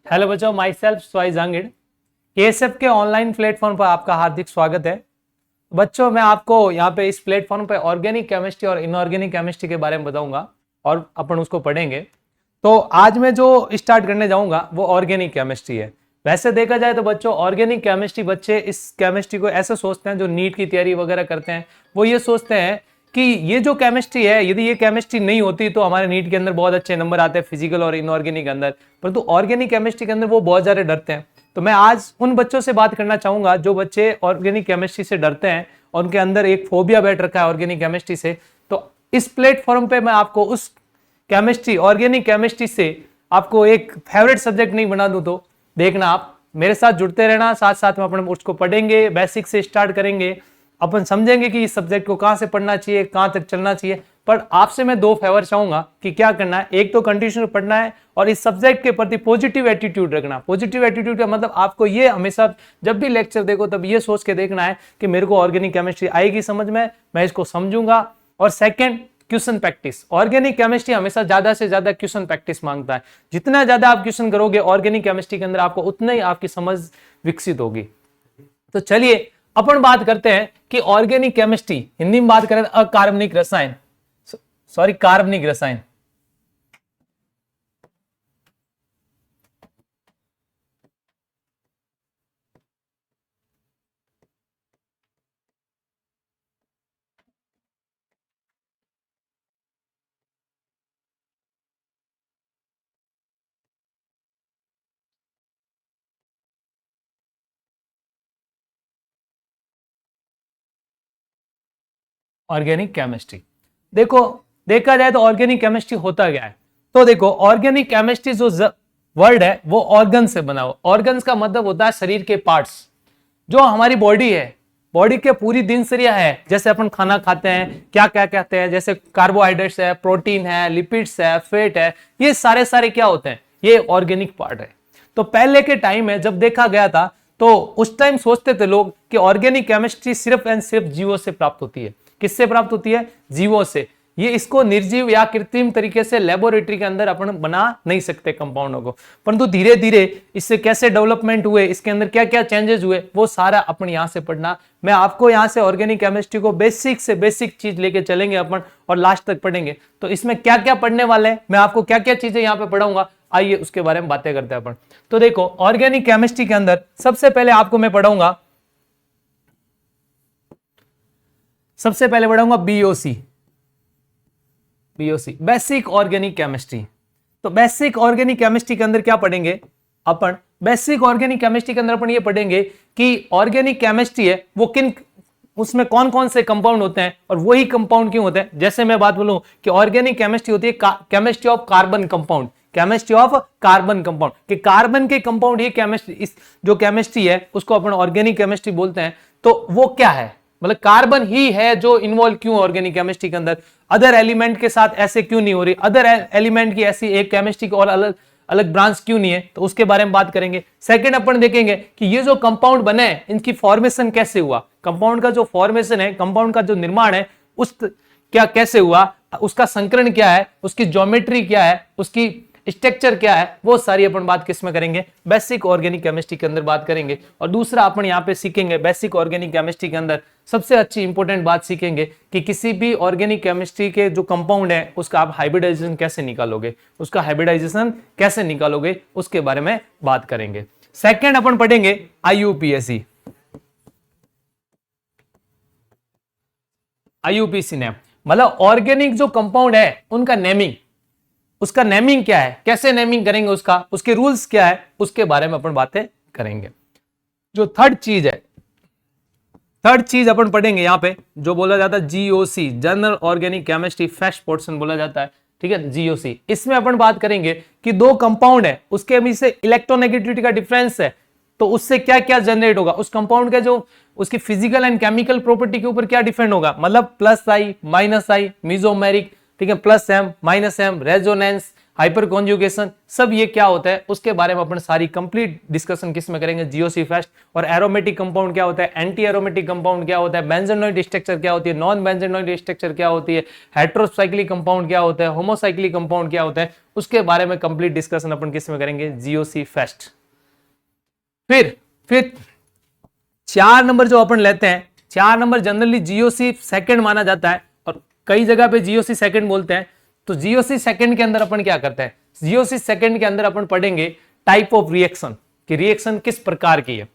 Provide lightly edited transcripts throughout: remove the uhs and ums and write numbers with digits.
Hello बच्चों, my self Swai Jahangir. KSF के online platform पर आपका हार्दिक स्वागत है। बच्चों, मैं आपको यहाँ पे इस प्लेटफॉर्म पे ऑर्गेनिक केमिस्ट्री और इनऑर्गेनिक केमिस्ट्री के बारे में बताऊंगा और अपन उसको पढ़ेंगे। तो आज मैं जो स्टार्ट करने जाऊंगा वो ऑर्गेनिक केमिस्ट्री है। वैसे देखा जाए तो बच्चों, ऑर्गेनिक केमिस्ट्री, बच्चे इस केमिस्ट्री को ऐसे सोचते हैं, जो नीट की तैयारी वगैरह करते हैं वो ये सोचते हैं कि ये जो केमिस्ट्री है, यदि ये केमिस्ट्री नहीं होती तो हमारे नीट के अंदर बहुत अच्छे नंबर आते हैं फिजिकल और इनऑर्गेनिक के अंदर, परंतु ऑर्गेनिक केमिस्ट्री के अंदर वो बहुत ज्यादा डरते हैं। तो मैं आज उन बच्चों से बात करना चाहूंगा जो बच्चे ऑर्गेनिक केमिस्ट्री से डरते हैं और उनके अंदर एक फोबिया बैठ रखा है ऑर्गेनिक केमिस्ट्री से। तो इस प्लेटफॉर्म पे मैं आपको उस केमिस्ट्री, ऑर्गेनिक केमिस्ट्री से आपको एक फेवरेट सब्जेक्ट नहीं बना दूं, तो देखना, आप मेरे साथ जुड़ते रहना। साथ साथ में अपन उसको पढ़ेंगे, बेसिक से स्टार्ट करेंगे, अपन समझेंगे कि इस सब्जेक्ट को कहां से पढ़ना चाहिए, कहां तक चलना चाहिए। पर आपसे मैं दो फेवर चाहूंगा कि क्या करना है। एक तो कंटिन्यू पढ़ना है और इस सब्जेक्ट के प्रति पॉजिटिव एटीट्यूड रखना। पॉजिटिव एटीट्यूड का मतलब आपको ये हमेशा जब भी लेक्चर देखो तब ये सोच के देखना है कि मेरे को ऑर्गेनिक केमिस्ट्री आएगी समझ में, मैं इसको समझूंगा। और second, question practice. Organic chemistry हमेशा ज्यादा से ज्यादा क्वेश्चन प्रैक्टिस मांगता है। जितना ज्यादा आप क्वेश्चन करोगे ऑर्गेनिक केमिस्ट्री के अंदर, आपको उतना ही आपकी समझ विकसित होगी। तो चलिए अपन बात करते हैं कि ऑर्गेनिक केमिस्ट्री, हिंदी में बात करें अकार्बनिक रसायन, सॉरी कार्बनिक रसायन। ऑर्गेनिक केमिस्ट्री, देखो देखा जाए तो ऑर्गेनिक केमिस्ट्री होता क्या है। तो देखो, ऑर्गेनिक केमिस्ट्री जो वर्ड है वो ऑर्गन से बना हुआ। ऑर्गन्स का मतलब होता है शरीर के पार्ट्स। जो हमारी बॉडी है, बॉडी के पूरी दिनचर्या है, जैसे अपन खाना खाते हैं, क्या क्या कहते हैं, जैसे कार्बोहाइड्रेट्स है, प्रोटीन है, लिपिड्स है, फैट है, ये सारे सारे क्या होते हैं, ये ऑर्गेनिक पार्ट है। तो पहले के टाइम में जब देखा गया था तो उस टाइम सोचते थे लोग कि ऑर्गेनिक केमिस्ट्री सिर्फ एंड सिर्फ जीवों से प्राप्त होती है। किससे प्राप्त होती है? जीवों से। ये इसको निर्जीव या कृत्रिम तरीके से लेबोरेटरी के अंदर अपन बना नहीं सकते कंपाउंडों को। परंतु धीरे धीरे इससे कैसे डेवलपमेंट हुए, इसके अंदर क्या क्या चेंजेस हुए, वो सारा अपन यहां से पढ़ना। मैं आपको यहां से ऑर्गेनिक केमिस्ट्री को बेसिक से बेसिक चीज लेके चलेंगे अपन और लास्ट तक पढ़ेंगे। तो इसमें क्या क्या पढ़ने वाले हैं, मैं आपको क्या क्या चीजें यहां पे पढ़ाऊंगा, आइए उसके बारे में बातें करते हैं अपन। तो देखो, ऑर्गेनिक केमिस्ट्री के अंदर सबसे पहले आपको मैं पढ़ाऊंगा, सबसे पहले पढ़ाऊंगा BOC. BOC basic organic chemistry. तो बेसिक ऑर्गेनिक केमिस्ट्री के अंदर क्या पढ़ेंगे अपन? बेसिक ऑर्गेनिक केमिस्ट्री के अंदर अपन ये पढ़ेंगे कि ऑर्गेनिक केमिस्ट्री है वो किन, उसमें कौन कौन से कंपाउंड होते हैं और वही कंपाउंड क्यों होते हैं। जैसे मैं बात बोलूं कि ऑर्गेनिक केमिस्ट्री होती है chemistry of carbon compound, chemistry of carbon compound, कि कार्बन के कंपाउंड ही केमिस्ट्री, इस जो केमिस्ट्री है उसको अपन ऑर्गेनिक केमिस्ट्री बोलते हैं। तो वो क्या है, मतलब कार्बन ही है जो इन्वॉल्व क्यों ऑर्गेनिक केमिस्ट्री के अंदर, अदर एलिमेंट के साथ ऐसे क्यों नहीं हो रही, अदर एलिमेंट की ऐसी एक केमिस्ट्री की और अलग अलग ब्रांच क्यों नहीं है, तो उसके बारे में बात करेंगे। सेकंड, अपन देखेंगे कि ये जो कंपाउंड बने हैं इनकी फॉर्मेशन कैसे हुआ, कंपाउंड का जो फॉर्मेशन है, कंपाउंड का जो निर्माण है उस क्या कैसे हुआ, उसका संकरण क्या है, उसकी ज्योमेट्री क्या है, उसकी स्ट्रक्चर क्या है, वो सारी अपन बात किसमें करेंगे, बेसिक ऑर्गेनिक केमिस्ट्री के अंदर बात करेंगे। और दूसरा अपन यहाँ पे सीखेंगे बेसिक ऑर्गेनिक केमिस्ट्री के अंदर सबसे अच्छी इंपॉर्टेंट बात सीखेंगे कि किसी भी ऑर्गेनिक केमिस्ट्री के जो कंपाउंड है उसका आप हाइब्रिडाइजेशन कैसे निकालोगे, उसका हाइब्रिडाइजेशन कैसे निकालोगे, उसके बारे में बात करेंगे। सेकेंड अपन पढ़ेंगे आईयूपीएसी, आईयूपीसी नेम, मतलब ऑर्गेनिक जो कंपाउंड है उनका नेमिंग, उसका नेमिंग क्या है, कैसे नेमिंग करेंगे उसका, उसके रूल्स क्या है, उसके बारे में अपन बातें करेंगे। जो थर्ड चीज है, थर्ड चीज अपन पढ़ेंगे यहां पे, जो बोला जाता है GOC, general organic chemistry first portion बोला जाता है, ठीक है, जीओसी। इसमें अपन बात करेंगे कि दो कंपाउंड है, उसके बीच से इलेक्ट्रोनेगेटिविटी का डिफरेंस है, तो उससे क्या क्या जनरेट होगा, उस कंपाउंड का जो उसकी फिजिकल एंड केमिकल प्रॉपर्टी के ऊपर क्या डिपेंड होगा, मतलब plus I, minus I, mesomeric, ठीक है, plus M, minus M, resonance, hyperconjugation, सब ये क्या होता है उसके बारे में अपन सारी कंप्लीट डिस्कशन किस में करेंगे, जीओसी फेस्ट। और एरोमेटिक कंपाउंड क्या होता है, एंटी एरोमेटिक कंपाउंड क्या होता है, बेंजोनोइड स्ट्रक्चर क्या होती है, नॉन बेंजोनोइड स्ट्रक्चर क्या होती है, हेट्रोसाइक्लिक कंपाउंड क्या होता है, होमोसाइक्लिक कंपाउंड क्या होता है, उसके बारे में कंप्लीट डिस्कशन अपन किस में करेंगे, जीओसी फेस्ट। फिर 4 नंबर जो अपन लेते हैं, 4 नंबर जनरली जीओसी सेकंड माना जाता है और कई जगह पे जीओसी सेकंड बोलते हैं। तो जीओसी सेकंड के अंदर अपन क्या करते हैं, जीओसी सेकंड के अंदर अपन पढ़ेंगे टाइप ऑफ रिएक्शन, कि रिएक्शन किस प्रकार की है,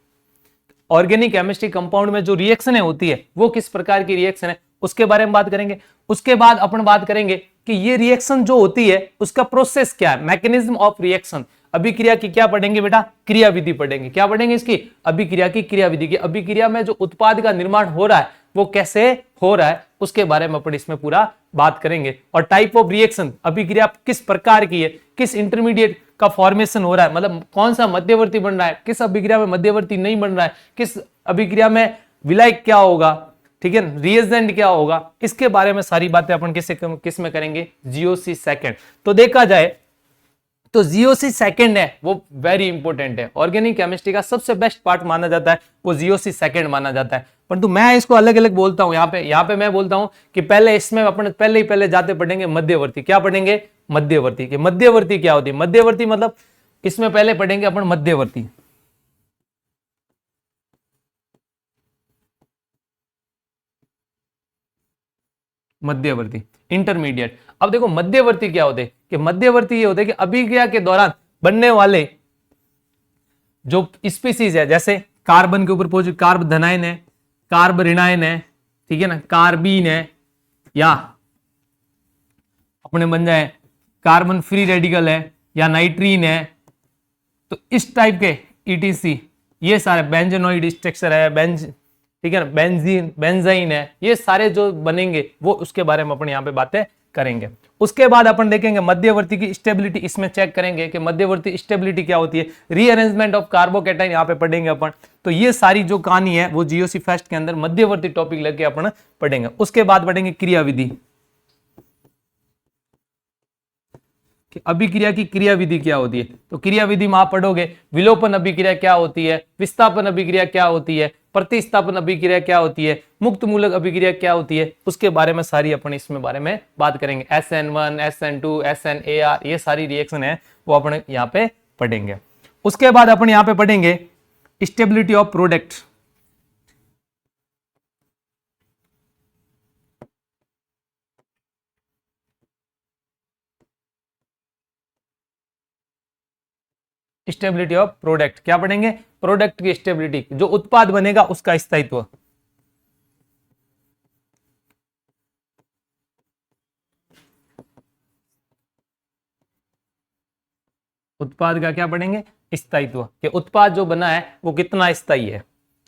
ऑर्गेनिक केमिस्ट्री कंपाउंड में जो रिएक्शन होती है वो किस प्रकार की रिएक्शन है उसके बारे में बात करेंगे। उसके बाद अपन बात करेंगे कि ये रिएक्शन जो होती है उसका प्रोसेस क्या है, मैकेनिज्म ऑफ रिएक्शन। अभिक्रिया की क्या पढ़ेंगे बेटा, क्रियाविधि पढ़ेंगे। क्या पढ़ेंगे इसकी, अभिक्रिया की क्रियाविधि की, अभिक्रिया में जो उत्पाद का निर्माण हो रहा है वो कैसे हो रहा है उसके बारे में अपन इसमें पूरा बात करेंगे। और टाइप ऑफ रिएक्शन, अभिक्रिया किस प्रकार की है, किस इंटरमीडिएट का फॉर्मेशन हो रहा है, मतलब कौन सा मध्यवर्ती बन रहा है, किस अभिक्रिया में मध्यवर्ती नहीं बन रहा है, किस अभिक्रिया में विलायक क्या होगा, ठीक है, रिएजेंट क्या होगा, इसके बारे में सारी बातें अपन किस में करेंगे, जीओसी सेकंड। तो देखा जाए तो जीओसी सेकंड है वो वेरी इंपॉर्टेंट है, ऑर्गेनिक केमिस्ट्री का सबसे बेस्ट पार्ट माना जाता है वो जीओसी सेकंड माना जाता है। परंतु मैं इसको अलग अलग बोलता हूं, यहाँ पे मैं बोलता हूं कि पहले इसमें अपन पहले जाते पढ़ेंगे मध्यवर्ती। क्या पढ़ेंगे, मध्यवर्ती। कि मध्यवर्ती क्या होती है, मध्यवर्ती मतलब इसमें पहले पढ़ेंगे अपन मध्यवर्ती। मध्यवर्ती, इंटरमीडिएट। अब देखो मध्यवर्ती क्या होते हैं, कि मध्यवर्ती ये होते हैं कि अभिक्रिया के दौरान बनने वाले जो स्पीसीज है, जैसे कार्बन के ऊपर पॉजिटिव कार्ब धनायन है, कार्ब ऋणायन है, ठीक है ना, कार्बीन है, या अपने बन जाए कार्बन फ्री रेडिकल है, या नाइट्रीन है, तो इस टाइप के ईटीसी ये सारे बेंजोनोइड स्ट्रक्चर है, ठीक है ना, बेंजीन बेंजाइन है, ये सारे जो बनेंगे वो उसके बारे में अपन यहाँ पे बातें करेंगे। उसके बाद अपन देखेंगे मध्यवर्ती की स्टेबिलिटी, इसमें चेक करेंगे कि मध्यवर्ती स्टेबिलिटी क्या होती है, रीअरेंजमेंट ऑफ कार्बोकैटायन यहाँ पे पढ़ेंगे अपन। तो ये सारी जो कहानी है वो जीओसी फेस्ट के अंदर मध्यवर्ती टॉपिक लेके अपन पढ़ेंगे। उसके बाद पढ़ेंगे क्रियाविधि, कि अभिक्रिया की क्रियाविधि क्या होती है। तो क्रियाविधि में आप पढ़ोगे विलोपन अभिक्रिया क्या होती है, विस्थापन अभिक्रिया क्या होती है, प्रतिस्थापन अभिक्रिया क्या होती है, मुक्त मूलक अभिक्रिया क्या होती है, उसके बारे में सारी अपन इसमें बारे में बात करेंगे। SN1, SN2, SNAR, ये सारी रिएक्शन है वो अपन यहाँ पे पढ़ेंगे। उसके बाद अपन यहाँ पे पढ़ेंगे stability of product. Stability of product क्या पढ़ेंगे, प्रोडक्ट की स्टेबिलिटी, जो उत्पाद बनेगा उसका स्थायित्व। उत्पाद का क्या पढ़ेंगे, स्थायित्व, कि उत्पाद जो बना है वो कितना स्थायी है,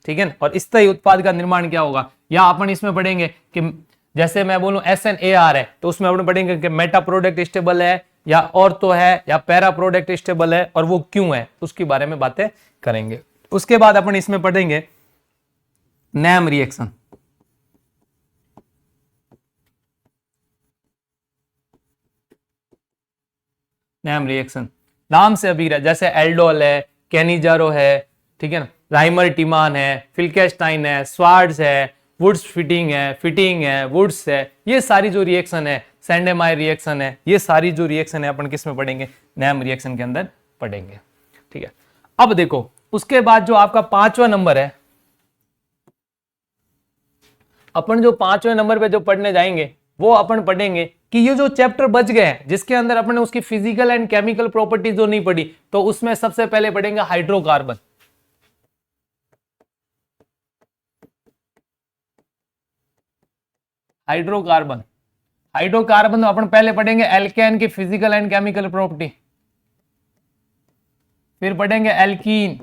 ठीक है ना, और स्थायी उत्पाद का निर्माण क्या होगा। या अपन इसमें पढ़ेंगे कि जैसे मैं बोलूं SNAR है तो उसमें अपन पढ़ेंगे कि मेटा प्रोडक्ट स्टेबल है या ऑर्थो है या पैरा प्रोडक्ट स्टेबल है और वो क्यों है, उसके बारे में बातें करेंगे। उसके बाद अपन इसमें पढ़ेंगे नैम रिएक्शन। नैम रिएक्शन नाम से अभिक्रिया, जैसे एल्डोल है, कैनिजारो है, ठीक है ना, राइमर टिमान है, फिल्केस्टाइन है, स्वार्ड्स है, वुड्स फिटिंग है, वुड्स है, ये सारी जो रिएक्शन है, सैंडेमायर रिएक्शन है, ये सारी जो रिएक्शन है अपन किस में पढ़ेंगे, नैम रिएक्शन के अंदर पढ़ेंगे, ठीक है। अब देखो उसके बाद जो आपका 5वां नंबर है, अपन जो 5वें नंबर पे जो पढ़ने जाएंगे वो अपन पढ़ेंगे कि ये जो चैप्टर बच गए हैं जिसके अंदर अपन ने उसकी फिजिकल एंड केमिकल प्रॉपर्टीज जो नहीं पढ़ी, तो उसमें सबसे पहले पढ़ेंगे हाइड्रोकार्बन। हाइड्रोकार्बन हाइड्रोकार्बन तो अपन पहले पढ़ेंगे एल्केन की फिजिकल एंड केमिकल प्रॉपर्टी, फिर पढ़ेंगे एल्कीन,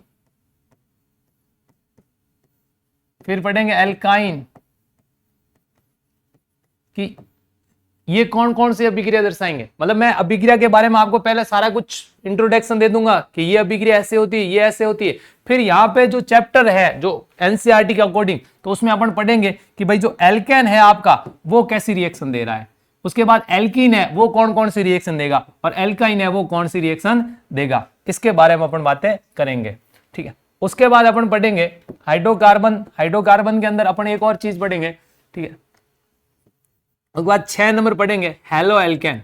फिर पढ़ेंगे एल्काइन, कि ये कौन कौन सी अभिक्रिया दर्शाएंगे। मतलब मैं अभिक्रिया के बारे में आपको पहले सारा कुछ इंट्रोडक्शन दे दूंगा कि ये अभिक्रिया ऐसे होती है, ये ऐसे होती है। फिर यहाँ पे जो चैप्टर है जो एनसीईआरटी के अकॉर्डिंग, तो उसमें अपन पढ़ेंगे कि भाई जो एल्केन है आपका वो कैसी रिएक्शन दे रहा है, उसके बाद एल्कीन है वो कौन कौन सी रिएक्शन देगा, और एल्काइन है वो कौन सी रिएक्शन देगा, इसके बारे में अपन बातें करेंगे। ठीक है, उसके बाद अपन पढ़ेंगे हाइड्रोकार्बन। हाइड्रोकार्बन के अंदर अपन एक और चीज पढ़ेंगे। ठीक है, उसके बाद 6 नंबर पढ़ेंगे हेलो एल्केन।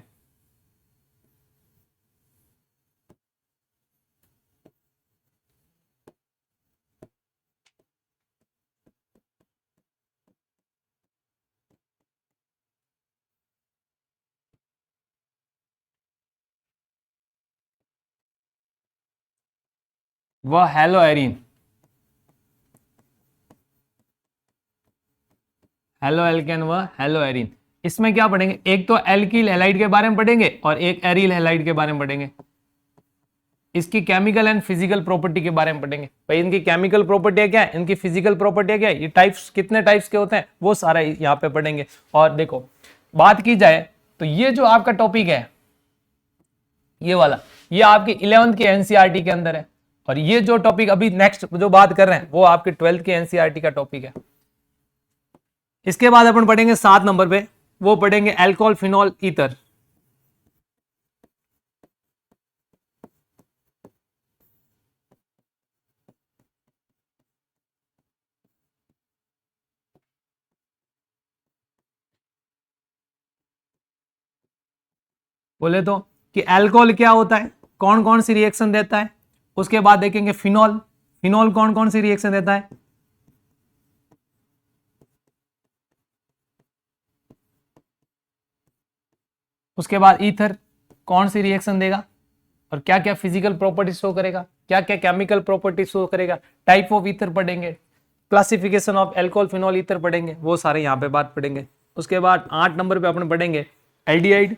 वह हेलो एरीन, हेलो एल्केन व हेलो एरीन। इसमें क्या पढ़ेंगे, एक तो एल्किल हैलाइड के बारे में पढ़ेंगे और एक एरिल हैलाइड के बारे में पढ़ेंगे। इसकी केमिकल एंड फिजिकल प्रॉपर्टी के बारे में पढ़ेंगे। भाई इनकी केमिकल प्रॉपर्टी क्या है, इनकी फिजिकल प्रॉपर्टी क्या है, ये टाइप्स कितने टाइप्स के होते हैं, वो सारा यहाँ पे पढ़ेंगे। और देखो बात की जाए तो ये जो आपका टॉपिक है ये वाला, ये आपकी 11th की एनसीईआरटी के अंदर है, और ये जो टॉपिक अभी नेक्स्ट जो बात कर रहे हैं वो आपके 12th की एनसीईआरटी का टॉपिक है। इसके बाद अपन पढ़ेंगे 7 नंबर पे, वो पढ़ेंगे अल्कोहल फिनॉल ईथर। बोले तो कि अल्कोहल क्या होता है, कौन कौन सी रिएक्शन देता है। उसके बाद देखेंगे फिनॉल, फिनॉल कौन कौन सी रिएक्शन देता है। उसके बाद ईथर कौन सी रिएक्शन देगा और क्या क्या फिजिकल प्रॉपर्टी शो करेगा, क्या क्या केमिकल प्रॉपर्टी शो करेगा। टाइप ऑफ ईथर पढ़ेंगे, classification of alcohol phenol ether पढ़ेंगे, वो सारे यहाँ पे बात पढ़ेंगे। उसके बाद 8 नंबर पे अपन पढ़ेंगे एल्डिहाइड,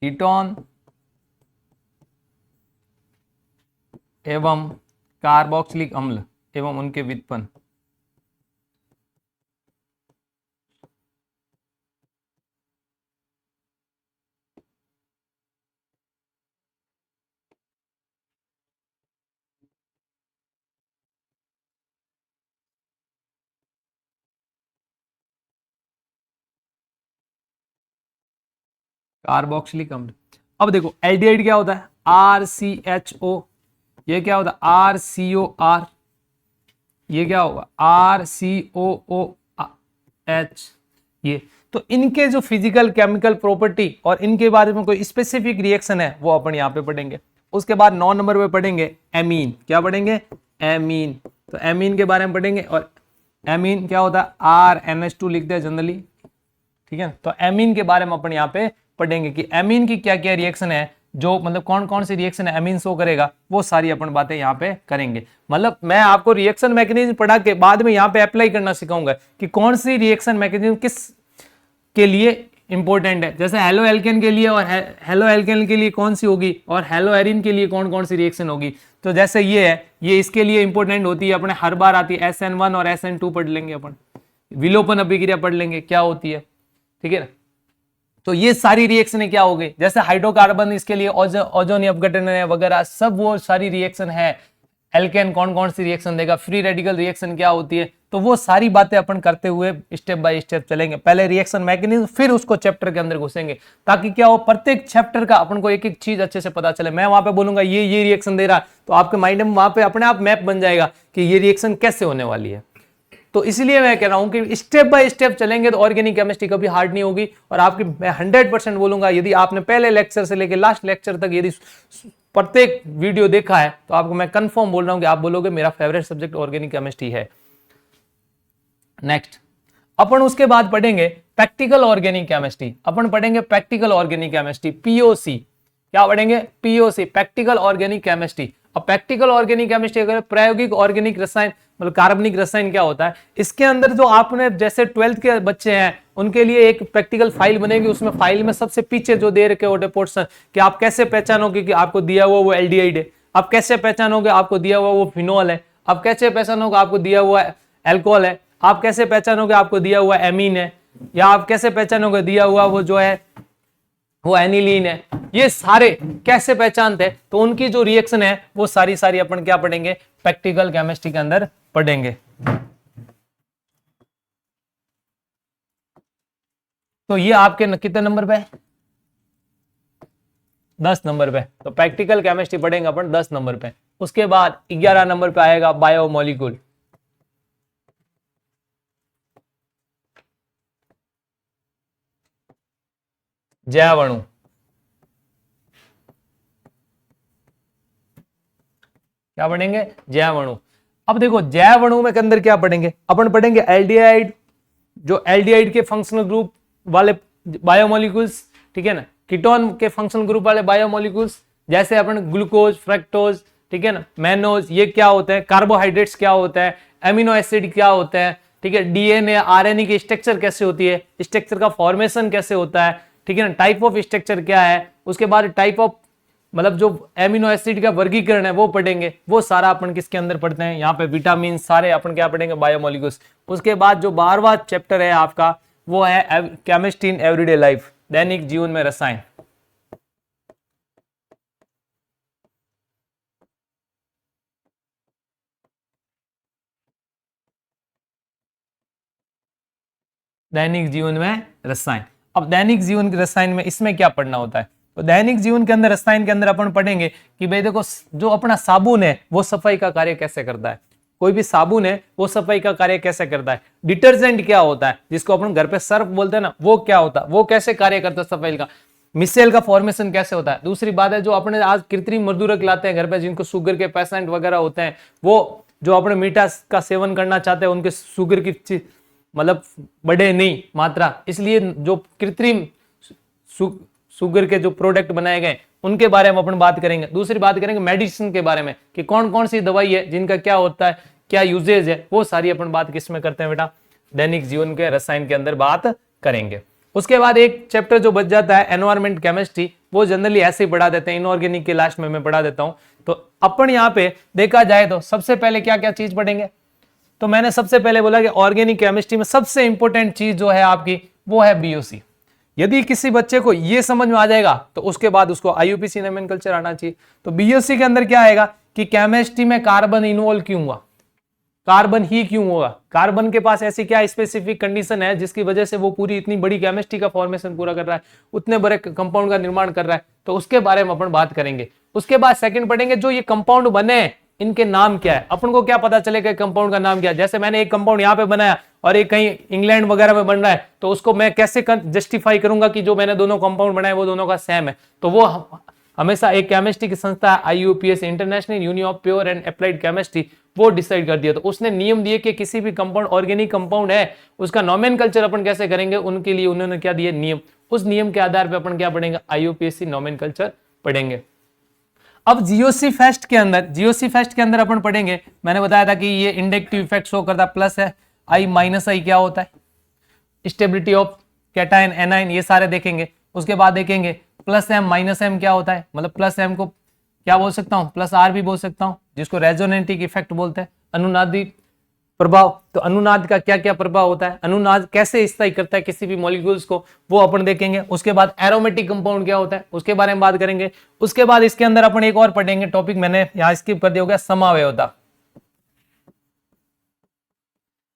कीटोन एवं कार्बोक्सिलिक अम्ल एवं उनके व्युत्पन्न। कार्बोक्सिलिक अम्ल। अब देखो एल्डिहाइड क्या होता है, RCHO, ये क्या होता है RCOR, ये क्या होगा RCOOH। ये तो इनके जो फिजिकल केमिकल प्रॉपर्टी और इनके बारे में कोई स्पेसिफिक रिएक्शन है वो अपन यहाँ पे पढ़ेंगे। उसके बाद 9 नंबर पे पढ़ेंगे एमीन। क्या पढ़ेंगे, एमीन। तो एमीन के बारे में पढ़ेंगे, और एमीन क्या होता है RNH2 लिखते हैं जनरली। ठीक है, तो एमीन के बारे में अपन यहाँ पे पढ़ेंगे कि एमीन की क्या क्या रिएक्शन है, जो मतलब कौन कौन सी रिएक्शन है एमीन शो करेगा, वो सारी अपन बातें यहाँ पे करेंगे। मतलब मैं आपको रिएक्शन मैकेनिज्म पढ़ा के बाद में यहाँ पे अप्लाई करना सिखाऊंगा कि कौन सी रिएक्शन मैकेनिज्म किस के लिए इंपॉर्टेंट है। जैसे हेलो एल्केन के लिए और हेलो एल्केन के लिए कौन सी होगी, और हेलो एरिन के लिए कौन कौन सी रिएक्शन होगी। तो जैसे ये है, ये इसके लिए इंपॉर्टेंट होती है, अपने हर बार आती है। SN1 और SN2 पढ़ लेंगे अपन, विलोपन अभिक्रिया पढ़ लेंगे क्या होती है। ठीक है ना, तो ये सारी रिएक्शन क्या हो गई, जैसे हाइड्रोकार्बन इसके लिए ओजोन अपघटन है वगैरह, सब वो सारी रिएक्शन है। एल्केन कौन कौन सी रिएक्शन देगा, फ्री रेडिकल रिएक्शन क्या होती है, तो वो सारी बातें अपन करते हुए स्टेप बाय स्टेप चलेंगे। पहले रिएक्शन मैकेनिज्म, फिर उसको चैप्टर के अंदर घुसेंगे, ताकि क्या हो प्रत्येक चैप्टर का अपन को एक एक चीज अच्छे से पता चले। मैं वहां पे बोलूंगा ये रिएक्शन दे रहा, तो आपके माइंड में वहां पे अपने आप मैप बन जाएगा कि ये रिएक्शन कैसे होने वाली है। तो इसलिए मैं कह रहा हूं कि स्टेप बाय स्टेप चलेंगे तो ऑर्गेनिक केमिस्ट्री कभी हार्ड नहीं होगी। और आपकी मैं 100% बोलूंगा, यदि आपने पहले लेक्चर से लेकर लास्ट लेक्चर तक यदि प्रत्येक वीडियो देखा है तो आपको मैं कंफर्म बोल रहा हूं कि आप बोलोगे मेरा फेवरेट सब्जेक्ट ऑर्गेनिक केमिस्ट्री है। नेक्स्ट अपन उसके बाद पढ़ेंगे प्रैक्टिकल ऑर्गेनिक केमिस्ट्री। अपन पढ़ेंगे प्रैक्टिकल ऑर्गेनिक केमिस्ट्री, POC। क्या पढ़ेंगे, POC, प्रैक्टिकल ऑर्गेनिक केमिस्ट्री। अब प्रैक्टिकल ऑर्गेनिक केमिस्ट्री अगर प्रायोगिक ऑर्गेनिक रसायन, मतलब कार्बनिक रसायन क्या होता है, इसके अंदर जो आपने जैसे 12th के बच्चे हैं उनके लिए एक प्रैक्टिकल फाइल बनेगी। उसमें फाइल में सबसे पीछे जो दे रखे होते पोर्शन, कि आप कैसे पहचानोगे कि आपको दिया हुआ वो एल्डिहाइड है, आप कैसे पहचानोगे आपको दिया हुआ वो फिनॉल है, आप कैसे पहचानोगे आपको दिया हुआ एल्कोहल है, आप कैसे पहचानोगे आपको दिया हुआ एमीन है, या आप कैसे पहचानोगे दिया हुआ वो जो है वो एनिलीन है। ये सारे कैसे पहचानते हैं, तो उनकी जो रिएक्शन है वो सारी अपन क्या पढ़ेंगे, प्रैक्टिकल केमिस्ट्री के अंदर पढ़ेंगे। तो ये आपके कितने नंबर पे है? 10 नंबर पे। तो प्रैक्टिकल केमिस्ट्री पढ़ेंगे अपन 10 नंबर पे। उसके बाद 11 नंबर पे आएगा बायोमोलिक्यूल। जैव अणु। क्या पढ़ेंगे? जैव अणु। अब देखो जैव अणु में के अंदर क्या पढ़ेंगे अपन? पढ़ेंगे एल्डिहाइड, जो एल्डिहाइड के फंक्शनल ग्रुप वाले बायोमोलिक्यूल्स, ठीक है ना, कीटोन के फंक्शनल ग्रुप वाले बायोमोलिक्यूल्स, जैसे अपन ग्लूकोज, फ्रक्टोज, ठीक है ना, मैनोज, ये क्या होते हैं, कार्बोहाइड्रेट्स क्या होता है, एमिनो एसिड क्या होता है, ठीक है, डीएनए आरएनए की स्ट्रक्चर कैसे होती है, स्ट्रक्चर का फॉर्मेशन कैसे होता है, ठीक है ना, टाइप ऑफ स्ट्रक्चर क्या है, उसके बाद टाइप ऑफ मतलब जो एमिनो एसिड का वर्गीकरण है वो पढ़ेंगे। वो सारा अपन किसके अंदर पढ़ते हैं? यहाँ पे विटामिन सारे अपन क्या पढ़ेंगे? बायोमोलिक्यूल्स। उसके बाद जो 12वां चैप्टर है आपका वो है केमिस्ट्री इन एवरीडे लाइफ, दैनिक जीवन में रसायन। दैनिक जीवन में रसायन। अब दैनिक जीवन के रसायन में इसमें क्या पढ़ना होता है? तो दैनिक जीवन के अंदर रसायन के अंदर अपन पढ़ेंगे कि भाई देखो जो अपना साबुन है वो सफाई का कार्य कैसे करता है, कोई भी साबुन है वो सफाई का कार्य कैसे करता है, डिटर्जेंट क्या होता है जिसको अपन घर पे सर्फ बोलते हैं ना, वो क्या होता है, वो कैसे कार्य करता है सफाई का, मिसेल का फॉर्मेशन कैसे होता है। दूसरी बात है जो अपने आज कृत्रिम मधुरक लाते हैं घर पे, जिनको शुगर के पेशेंट वगैरह होते हैं, वो जो अपने मीठा का सेवन करना चाहते हैं उनके शुगर की मतलब बढ़े नहीं मात्रा, इसलिए जो कृत्रिम शुगर के जो प्रोडक्ट बनाए गए उनके बारे में अपन बात करेंगे। दूसरी बात करेंगे मेडिसिन के बारे में कि कौन कौन सी दवाई है जिनका क्या होता है, क्या यूजेज है, वो सारी अपन बात किसमें करते हैं बेटा? दैनिक जीवन के रसायन के अंदर बात करेंगे। उसके बाद एक चैप्टर जो बच जाता है एनवायरमेंट केमिस्ट्री, वो जनरली ऐसे ही पढ़ा देते हैं, इनऑर्गेनिक के लास्ट में मैं पढ़ा देता हूं। तो अपन यहाँ पे देखा जाए तो सबसे पहले क्या क्या चीज पढ़ेंगे? तो मैंने सबसे पहले बोला कि ऑर्गेनिक केमिस्ट्री में सबसे इंपॉर्टेंट चीज जो है आपकी वो है बीओसी। यदि किसी बच्चे को ये समझ में आ जाएगा तो उसके बाद उसको आईयूपीएसी नोमेनक्लेचर आना चाहिए। तो बीओसी के अंदर क्या आएगा कि केमिस्ट्री में कार्बन इन्वॉल्व क्यों हुआ, कार्बन ही क्यों होगा, कार्बन के पास ऐसी क्या स्पेसिफिक कंडीशन है जिसकी वजह से वो पूरी इतनी बड़ी केमिस्ट्री का फॉर्मेशन पूरा कर रहा है, उतने बड़े कंपाउंड का निर्माण कर रहा है, तो उसके बारे में अपन बात करेंगे। उसके बाद सेकंड पढ़ेंगे जो ये कंपाउंड बने इनके नाम क्या है, अपन को क्या पता चलेगा कंपाउंड का नाम क्या है। जैसे मैंने एक कंपाउंड यहाँ पे बनाया और एक कहीं इंग्लैंड वगैरह में बन रहा है, तो उसको मैं कैसे जस्टिफाई करूंगा कि जो मैंने दोनों कंपाउंड बनाए वो दोनों का सेम है। तो वो हमेशा एक केमिस्ट्री की संस्था IUPAC, international union of pure and applied chemistry, वो डिसाइड कर दिया। तो उसने नियम दिए कि किसी भी कंपाउंड ऑर्गेनिक कंपाउंड है उसका नोमेनकल्चर अपन कैसे करेंगे, उनके लिए उन्होंने क्या दिए? नियम। उस नियम के आधार पर अपन क्या पढ़ेंगे? आईयूपीएसी नोमेनकल्चर पढ़ेंगे। अब जीओसी फेस्ट के अंदर अपन पढ़ेंगे, मैंने बताया था कि ये इंडक्टिव इफेक्ट शो करता है, प्लस है आई माइनस आई क्या होता है, स्टेबिलिटी ऑफ कैटायन एनायन, ये सारे देखेंगे। उसके बाद देखेंगे प्लस एम माइनस एम क्या होता है, मतलब प्लस एम को क्या बोल सकता हूं? प्लस आर भी बोल सकता हूं, जिसको रेजोनेटिक इफेक्ट बोलते हैं। अनुनादी प्रभाव, तो अनुनाद का क्या क्या प्रभाव होता है, अनुनाद कैसे स्थायी करता है किसी भी मॉलिक्यूल्स को, वो अपन देखेंगे। उसके बाद एरोमेटिक कंपाउंड क्या होता है उसके बारे में बात करेंगे। उसके बाद इसके अंदर अपन एक और पढ़ेंगे टॉपिक, मैंने यहां स्किप कर दिया, हो गया समावयवता।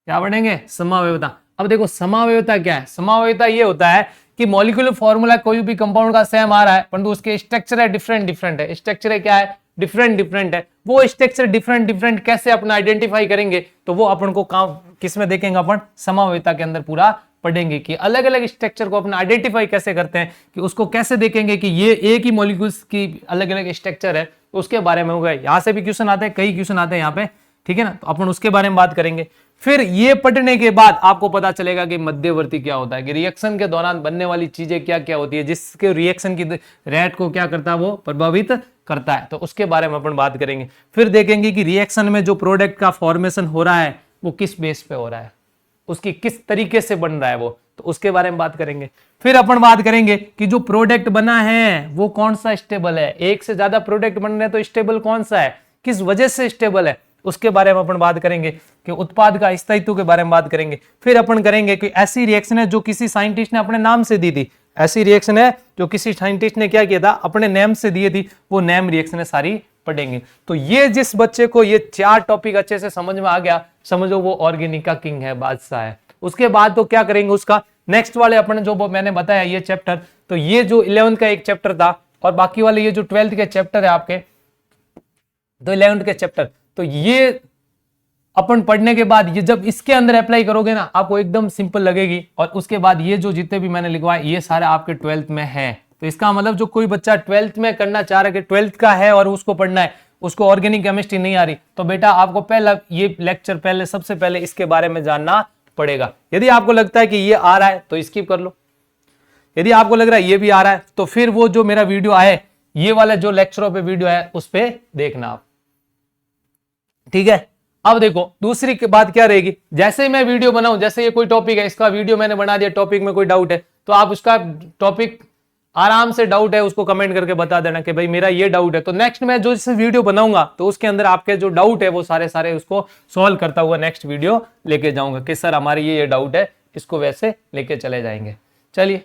क्या पढ़ेंगे? समावयवता। अब देखो समावयवता क्या है? समावयवता ये होता है कि मॉलिक्यूलर फॉर्मूला कोई भी कंपाउंड का सेम आ रहा है परंतु उसके स्ट्रक्चर है डिफरेंट है, स्ट्रक्चर है क्या है? डिफरेंट है। वो स्ट्रक्चर डिफरेंट कैसे अपन आइडेंटिफाई करेंगे, तो वो अपन को काम किस में देखेंगे? अपन समावयवता के अंदर पूरा पढ़ेंगे कि अलग अलग स्ट्रक्चर को अपन आइडेंटिफाई कैसे करते हैं, कि उसको कैसे देखेंगे कि ये एक ही मॉलिक्यूल्स की अलग अलग स्ट्रक्चर है, तो उसके बारे में होगा। यहां से भी क्वेश्चन आते हैं, कई क्वेश्चन आते हैं यहाँ पे, ठीक है ना, तो अपन उसके बारे में बात करेंगे। फिर ये पढ़ने के बाद आपको पता चलेगा कि मध्यवर्ती क्या होता है, कि रिएक्शन के दौरान बनने वाली चीजें क्या क्या होती है, जिसके रिएक्शन की रेट को क्या करता है, वो प्रभावित करता है, तो उसके बारे में अपन बात करेंगे। फिर देखेंगे कि रिएक्शन में जो प्रोडक्ट का फॉर्मेशन हो रहा है वो किस बेस पे हो रहा है, उसकी किस तरीके से बन रहा है वो, तो उसके बारे में बात करेंगे। फिर अपन बात करेंगे कि जो प्रोडक्ट बना है वो कौन सा स्टेबल है, एक से ज्यादा प्रोडक्ट बन रहे हैं तो स्टेबल कौन सा है, किस वजह से स्टेबल है, उसके बारे में अपन बात करेंगे। कि उत्पाद का स्थायित्व के बारे में बात करेंगे। फिर अपन करेंगे कि ऐसी रिएक्शन है जो किसी साइंटिस्ट ने अपने नाम से दी थी, ऐसी रिएक्शन है जो किसी साइंटिस्ट ने क्या किया था, अपने नेम से दी थी, वो नेम रिएक्शन सारी पढ़ेंगे। तो ये जिस बच्चे को ये 4 टॉपिक अच्छे से समझ में आ गया, समझो वो ऑर्गेनिक का किंग है, बादशाह है। उसके बाद तो क्या करेंगे, उसका नेक्स्ट वाले अपने जो मैंने बताया ये चैप्टर, तो ये जो 11th का एक चैप्टर था और बाकी वाले ये जो 12th के चैप्टर है आपके, तो 11th के चैप्टर, तो ये अपन पढ़ने के बाद ये जब इसके अंदर अप्लाई करोगे ना आपको एकदम सिंपल लगेगी। और उसके बाद ये जो जितने भी मैंने लिखवाए ये सारे आपके 12th में है। तो इसका मतलब जो कोई बच्चा 12th में करना चाह रहा है कि 12th का है और उसको पढ़ना है, उसको ऑर्गेनिक केमिस्ट्री नहीं आ रही, तो बेटा आपको पहला ये लेक्चर पहले सबसे पहले इसके बारे में जानना पड़ेगा। यदि आपको लगता है कि ये आ रहा है तो स्किप कर लो, यदि आपको लग रहा है ये भी आ रहा है तो फिर वो जो मेरा वीडियो है ये वाला जो लेक्चरों पे वीडियो है उस पे देखना आप, ठीक है। अब देखो दूसरी बात क्या रहेगी, जैसे मैं वीडियो बनाऊं, जैसे ये कोई टॉपिक है इसका वीडियो मैंने बना दिया, टॉपिक में कोई डाउट है तो आप उसका टॉपिक आराम से डाउट है उसको कमेंट करके बता देना कि भाई मेरा ये डाउट है, तो नेक्स्ट मैं जो इस वीडियो बनाऊंगा तो उसके अंदर आपके जो डाउट है वो सारे उसको सॉल्व करता हुआ नेक्स्ट वीडियो लेके जाऊंगा कि सर हमारी ये डाउट है, इसको वैसे लेके चले जाएंगे। चलिए